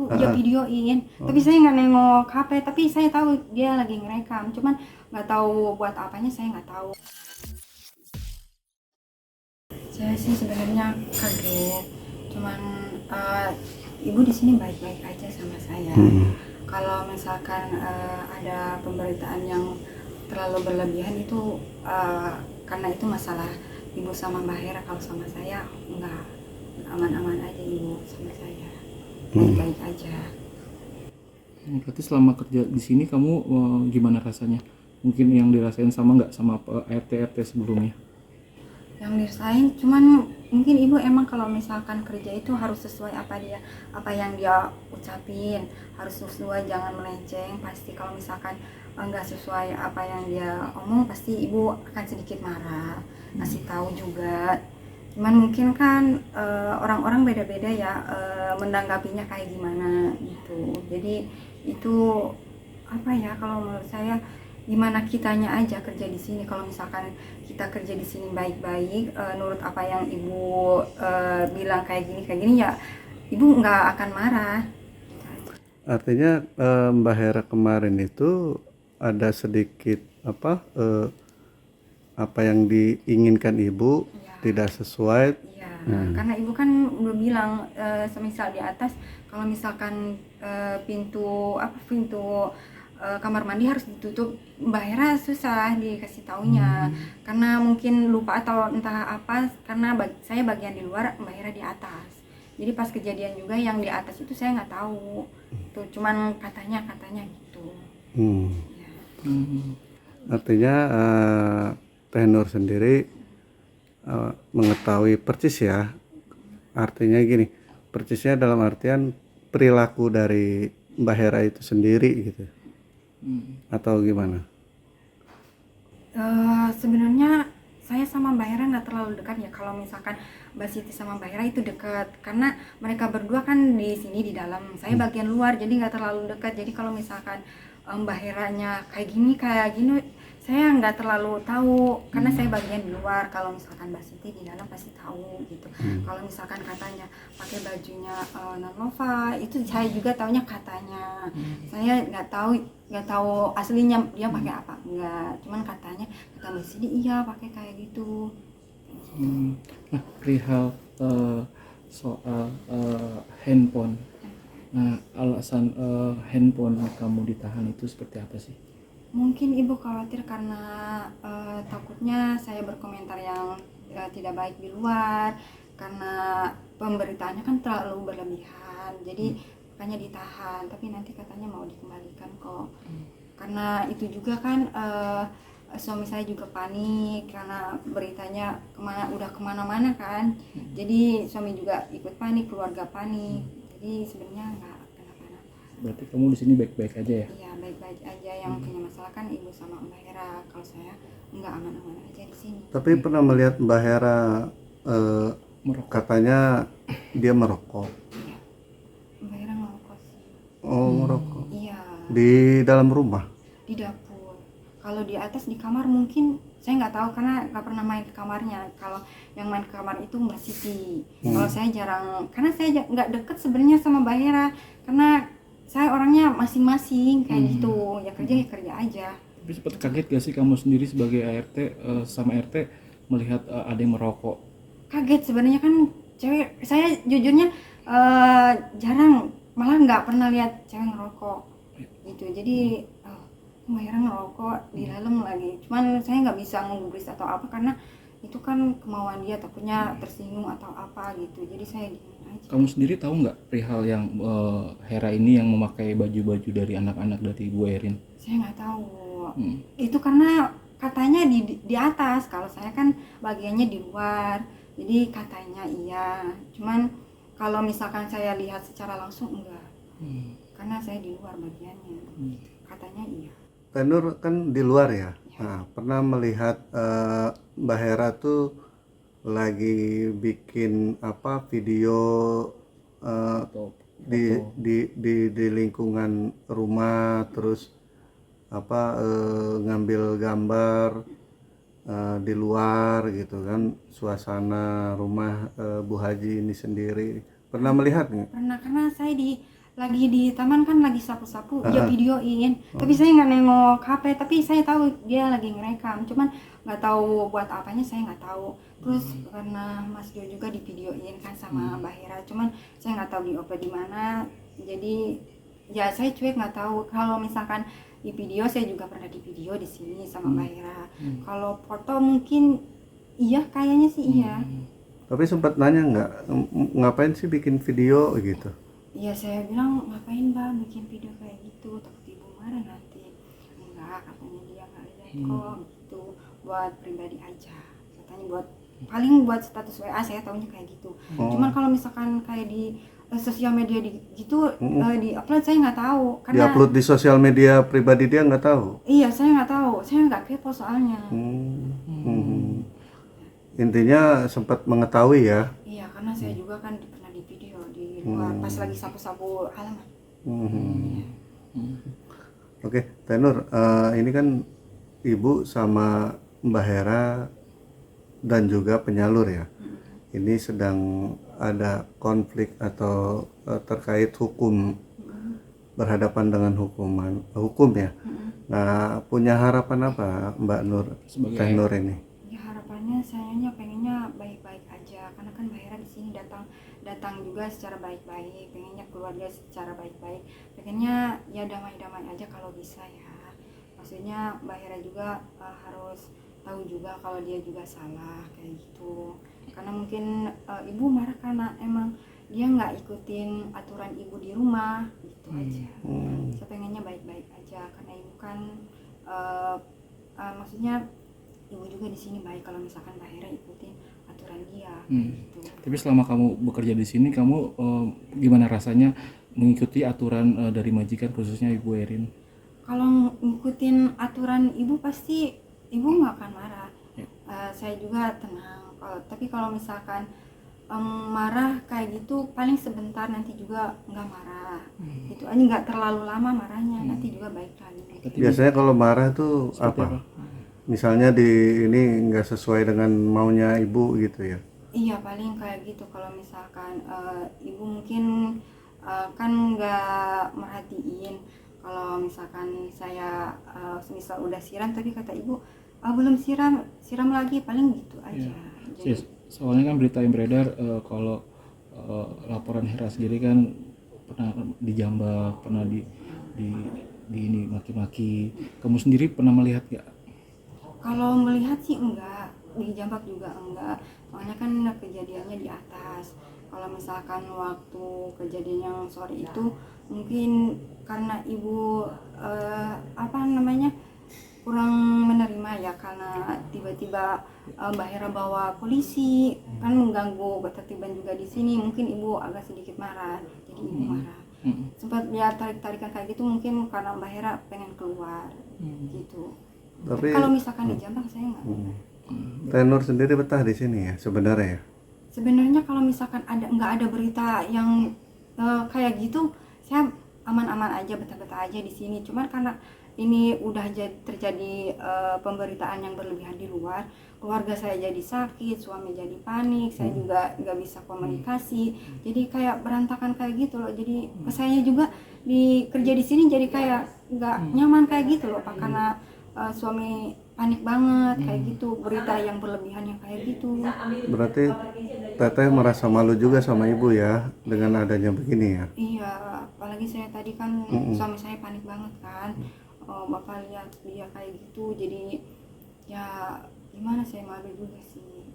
tahu dia Ah, videoin, oh, tapi saya nggak nengok HP, tapi saya tahu dia lagi ngerekam, cuman nggak tahu buat apanya, saya nggak tahu. Saya sih sebenarnya kaget, cuman ibu di sini baik-baik aja sama saya. hmm. Kalau misalkan ada pemberitaan yang terlalu berlebihan itu karena itu masalah ibu sama Mbak Hera. Kalau sama saya enggak, aman-aman aja ibu sama saya, baik-baik aja. Berarti selama kerja di sini kamu gimana rasanya? Mungkin yang dirasain sama nggak sama RT sebelumnya? Yang dirasain cuman mungkin ibu emang kalau misalkan kerja itu harus sesuai apa yang dia ucapin, harus sesuai, jangan melenceng. Pasti kalau misalkan enggak sesuai apa yang dia omong, pasti ibu akan sedikit marah, kasih tahu juga. Cuman mungkin kan orang-orang beda-beda ya menanggapinya kayak gimana gitu. Jadi itu apa ya, kalau menurut saya gimana kitanya aja kerja di sini. Kalau misalkan kita kerja di sini baik-baik, nurut apa yang ibu bilang kayak gini ya, ibu nggak akan marah. Artinya Mbak Hera kemarin itu ada sedikit apa yang diinginkan ibu Ya, tidak sesuai. iya, Hmm. karena ibu kan udah bilang semisal di atas kalau misalkan pintu kamar mandi harus ditutup, Mbak Hera susah dikasih taunya karena mungkin lupa atau entah apa, karena saya bagian di luar, Mbak Hera di atas. Jadi pas kejadian juga yang di atas itu saya nggak tahu, tuh cuman katanya gitu. Hmm. Ya. Hmm. Artinya Teh Nur sendiri mengetahui persis ya. Artinya gini, persisnya dalam artian perilaku dari Mbak Hera itu sendiri gitu, atau gimana? Sebenarnya saya sama Mbak Hera nggak terlalu dekat ya. Kalau misalkan Mbak Siti sama Mbak Hera itu dekat karena mereka berdua kan di sini di dalam, saya bagian luar, jadi nggak terlalu dekat. Jadi kalau misalkan Mbak Heranya kayak gini saya nggak terlalu tahu karena saya bagian di luar. Kalau misalkan Mbak Siti di dalam pasti tahu gitu. Kalau misalkan katanya pakai bajunya Nonova, itu saya juga taunya katanya. Saya nggak tahu aslinya dia pakai apa enggak, cuman katanya kata Mbak Siti iya pakai kayak gitu. Nah, perihal soal handphone. Nah, alasan handphone kamu ditahan itu seperti apa sih? Mungkin ibu khawatir karena takutnya saya berkomentar yang tidak baik di luar, karena pemberitaannya kan terlalu berlebihan, jadi makanya ditahan. Tapi nanti katanya mau dikembalikan kok. Karena itu juga kan suami saya juga panik karena beritanya udah kemana-mana kan. Jadi suami juga ikut panik, keluarga panik. Jadi sebenarnya nggak kenapa-napa. Berarti kamu di sini baik-baik aja ya? Iya baik-baik aja, yang punya masalah kan ibu sama Mbak Hera. Kalau saya nggak, aman-aman aja di sini. Tapi pernah melihat Mbak Hera Merokok. katanya dia merokok. Iya, Mbak Hera ngerokok sih. Oh, merokok. Iya, Di dalam rumah. di dapur. Kalau di atas di kamar mungkin saya nggak tahu karena nggak pernah main ke kamarnya. Kalau yang main ke kamar itu Mbak Siti. Kalau saya jarang, karena saya nggak deket sebenarnya sama Mbak Hera, karena saya orangnya masing-masing kayak gitu. Ya kerja aja. Tapi sempat kaget gak sih kamu sendiri sebagai ART sama RT melihat ada yang merokok? Kaget sebenarnya, kan cewek, saya jujurnya jarang, malah nggak pernah lihat cewek ngerokok gitu. Jadi Mbak Hera ngerokok di dalam lagi, cuman saya nggak bisa ngegubris atau apa karena itu kan kemauan dia, takutnya tersinggung atau apa gitu. Jadi saya diem aja. Kamu sendiri tahu nggak perihal yang Hera ini yang memakai baju-baju dari anak-anak dari Bu Erin? Saya nggak tahu. Itu karena katanya di atas, kalau saya kan bagiannya di luar, jadi katanya iya. Cuman kalau misalkan saya lihat secara langsung enggak, karena saya di luar bagiannya. Katanya iya. Teh Nur kan di luar ya. Nah, pernah melihat Mbak Hera tuh lagi bikin video Atau di lingkungan rumah, terus ngambil gambar di luar gitu kan, suasana rumah Bu Haji ini sendiri. Pernah melihat nggak? Pernah, karena saya lagi di taman kan lagi sapu-sapu, dia videoin. Tapi saya nggak nengok HP, tapi saya tahu dia lagi ngerekam. Cuman nggak tahu buat apanya, saya nggak tahu. Terus karena Mas Jo juga di videoin kan sama Mbak Hera, cuman saya nggak tahu di upload di mana. Jadi ya saya cuek, nggak tahu. Kalau misalkan di video, saya juga pernah di video di sini sama Mbak Hera. Kalau foto mungkin iya, kayaknya sih iya. Tapi sempat nanya nggak, ngapain sih bikin video gitu? Iya, saya bilang ngapain Mbak bikin video kayak gitu, takut ibu marah nanti. Enggak, katanya dia nggak lihat kok, gitu, buat pribadi aja. Katanya buat paling buat status WA, saya tahunya kayak gitu. Cuman kalau misalkan kayak di sosial media di gitu di upload, saya nggak tahu. Karena Di-upload di sosial media pribadi dia nggak tahu? iya, saya nggak tahu, saya nggak kepo soalnya. Intinya sempat mengetahui ya. Iya, karena saya juga kan pernah di video di luar pas lagi sapu-sapu halaman. Oke, Teh Nur, ini kan Ibu sama Mbak Hera dan juga penyalur ya. Ini sedang ada konflik atau terkait hukum, berhadapan dengan hukum ya. Nah, punya harapan apa Mbak Nur, Teh Nur ini? Ya harapannya sayanya pengennya baik-baik aja, karena kan Mbak Hera di sini datang juga secara baik-baik, pengennya keluarga secara baik-baik, pengennya ya damai-damai aja kalau bisa ya. Maksudnya Mbak Hera juga harus tahu juga kalau dia juga salah kayak gitu, karena mungkin ibu marah karena emang dia nggak ikutin aturan ibu di rumah gitu aja. Saya pengennya baik-baik aja, karena ibu kan maksudnya ibu juga di sini baik kalau misalkan Mbak Hera ikutin aturan dia gitu. Tapi selama kamu bekerja di sini, kamu gimana rasanya mengikuti aturan dari majikan, khususnya Ibu Erin? Kalau ngikutin aturan ibu pasti ibu nggak akan marah. Saya juga tenang. Tapi kalau misalkan marah kayak gitu paling sebentar, nanti juga nggak marah. Itu aja, nggak terlalu lama marahnya, nanti juga baik lagi. Biasanya kalau marah tuh apa? Misalnya ini nggak sesuai dengan maunya Ibu gitu ya? Iya, paling kayak gitu. Kalau misalkan ibu mungkin kan nggak merhatiin. Kalau misalkan saya semisal udah siram tapi kata ibu belum siram lagi, paling gitu aja. Jadi, Soalnya kan berita yang beredar kalau laporan Hera sendiri kan pernah dijambak, pernah di ini maki-maki. Kamu sendiri pernah melihat gak? kalau melihat sih enggak, dijambak juga enggak. Soalnya kan kejadiannya di atas. Kalau misalkan waktu kejadian yang sore itu mungkin karena ibu kurang menerima ya, karena tiba-tiba Mbak Hera bawa polisi kan mengganggu ketertiban juga di sini. Mungkin ibu agak sedikit marah, jadi ibu marah. Sempat dia tarik-tarikan kayak gitu, mungkin karena Mbak Hera pengen keluar gitu. Tapi Kalau misalkan dijambak saya nggak. Teh Nur sendiri betah di sini ya sebenarnya ya? Sebenarnya kalau misalkan nggak ada berita yang kayak gitu, saya aman-aman aja, betah-betah aja di sini. Cuman karena ini udah terjadi pemberitaan yang berlebihan di luar, keluarga saya jadi sakit, suami jadi panik, saya juga nggak bisa komunikasi, jadi kayak berantakan kayak gitu loh. Jadi saya juga kerja di sini jadi kayak nggak nyaman kayak gitu loh Pak, karena suami panik banget kayak gitu, berita yang berlebihan yang kayak gitu. Berarti Teteh merasa malu juga sama Ibu ya dengan adanya begini ya? Iya, apalagi saya tadi kan suami saya panik banget kan. Bapak lihat dia kayak gitu, jadi ya gimana, saya malu juga sih.